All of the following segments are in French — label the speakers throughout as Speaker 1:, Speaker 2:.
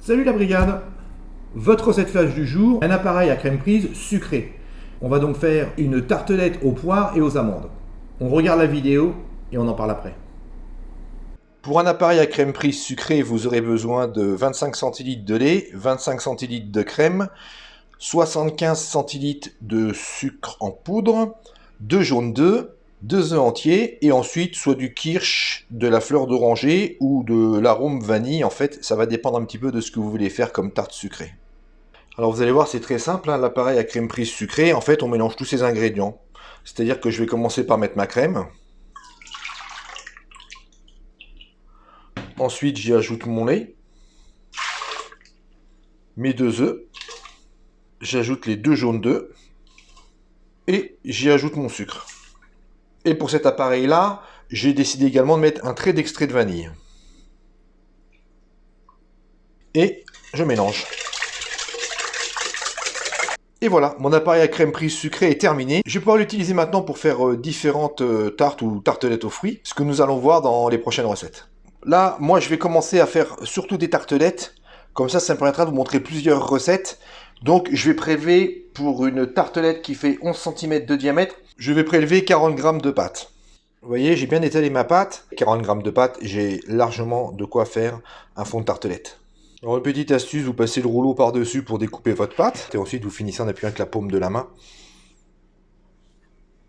Speaker 1: Salut la brigade! Votre recette flash du jour, un appareil à crème prise sucrée. On va donc faire une tartelette aux poires et aux amandes. On regarde la vidéo et on en parle après. Pour un appareil à crème prise sucrée, vous aurez besoin de 25 centilitres de lait, 25 centilitres de crème, 75 centilitres de sucre en poudre, 2 jaunes d'œufs, 2 œufs entiers et ensuite soit du kirsch, de la fleur d'oranger ou de l'arôme vanille. En fait, ça va dépendre un petit peu de ce que vous voulez faire comme tarte sucrée. Alors vous allez voir, c'est très simple, hein, l'appareil à crème prise sucrée, en fait on mélange tous ces ingrédients. C'est-à-dire que je vais commencer par mettre ma crème. Ensuite j'y ajoute mon lait, mes 2 œufs, j'ajoute les 2 jaunes d'œufs et j'y ajoute mon sucre. Et pour cet appareil-là, j'ai décidé également de mettre un trait d'extrait de vanille. Et je mélange. Et voilà, mon appareil à crème prise sucrée est terminé. Je vais pouvoir l'utiliser maintenant pour faire différentes tartes ou tartelettes aux fruits, ce que nous allons voir dans les prochaines recettes. Là, moi je vais commencer à faire surtout des tartelettes, comme ça me permettra de vous montrer plusieurs recettes. Donc je vais prélever pour une tartelette qui fait 11 cm de diamètre, je vais prélever 40 g de pâte. Vous voyez, j'ai bien étalé ma pâte, 40 g de pâte, j'ai largement de quoi faire un fond de tartelette. Alors une petite astuce, vous passez le rouleau par-dessus pour découper votre pâte. Et ensuite vous finissez en appuyant avec la paume de la main.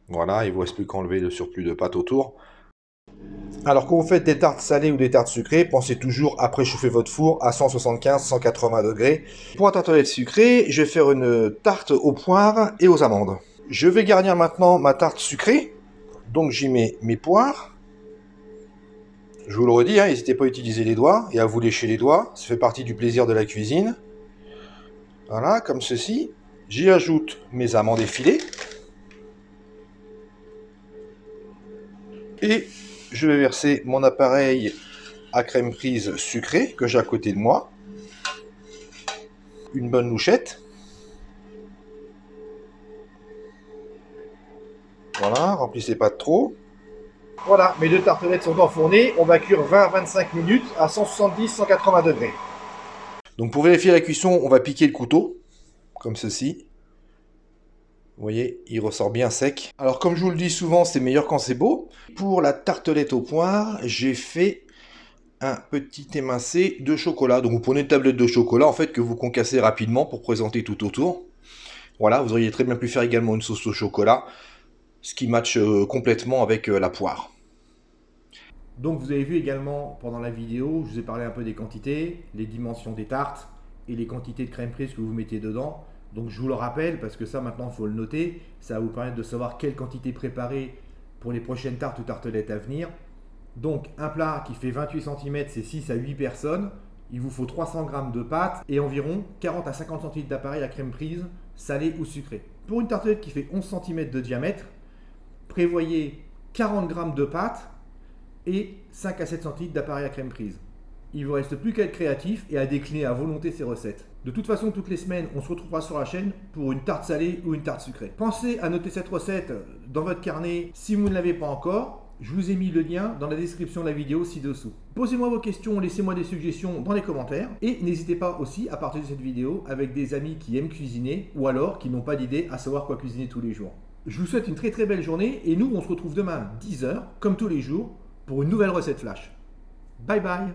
Speaker 1: Voilà, il ne vous reste plus qu'à enlever le surplus de pâte autour. Alors quand vous faites des tartes salées ou des tartes sucrées, pensez toujours à préchauffer votre four à 175-180 degrés. Pour la tartelette sucrée, je vais faire une tarte aux poires et aux amandes. Je vais garnir maintenant ma tarte sucrée. Donc j'y mets mes poires. Je vous le redis, hein, n'hésitez pas à utiliser les doigts et à vous lécher les doigts. Ça fait partie du plaisir de la cuisine. Voilà, comme ceci. J'y ajoute mes amandes effilées. Et je vais verser mon appareil à crème prise sucrée que j'ai à côté de moi. Une bonne louchette. Voilà, remplissez pas de trop. Voilà, mes deux tartelettes sont enfournées. On va cuire 20 à 25 minutes à 170-180 degrés. Donc pour vérifier la cuisson, on va piquer le couteau, comme ceci. Vous voyez, il ressort bien sec. Alors comme je vous le dis souvent, c'est meilleur quand c'est beau. Pour la tartelette aux poires, j'ai fait un petit émincé de chocolat. Donc vous prenez une tablette de chocolat en fait que vous concassez rapidement pour présenter tout autour. Voilà, vous auriez très bien pu faire également une sauce au chocolat, ce qui matche complètement avec la poire. Donc vous avez vu également pendant la vidéo, je vous ai parlé un peu des quantités, les dimensions des tartes et les quantités de crème prise que vous mettez dedans. Donc je vous le rappelle parce que ça maintenant il faut le noter, ça va vous permettre de savoir quelle quantité préparer pour les prochaines tartes ou tartelettes à venir. Donc un plat qui fait 28 cm, c'est 6 à 8 personnes. Il vous faut 300 g de pâte et environ 40 à 50 centilitres d'appareil à crème prise, salé ou sucré. Pour une tartelette qui fait 11 cm de diamètre, prévoyez 40 g de pâte et 5 à 7 centilitres d'appareil à crème prise. Il ne vous reste plus qu'à être créatif et à décliner à volonté ces recettes. De toute façon, toutes les semaines, on se retrouvera sur la chaîne pour une tarte salée ou une tarte sucrée. Pensez à noter cette recette dans votre carnet si vous ne l'avez pas encore. Je vous ai mis le lien dans la description de la vidéo ci-dessous. Posez-moi vos questions, laissez-moi des suggestions dans les commentaires. Et n'hésitez pas aussi à partager cette vidéo avec des amis qui aiment cuisiner ou alors qui n'ont pas d'idée à savoir quoi cuisiner tous les jours. Je vous souhaite une très très belle journée et nous, on se retrouve demain 10 h, comme tous les jours, pour une nouvelle recette flash. Bye bye!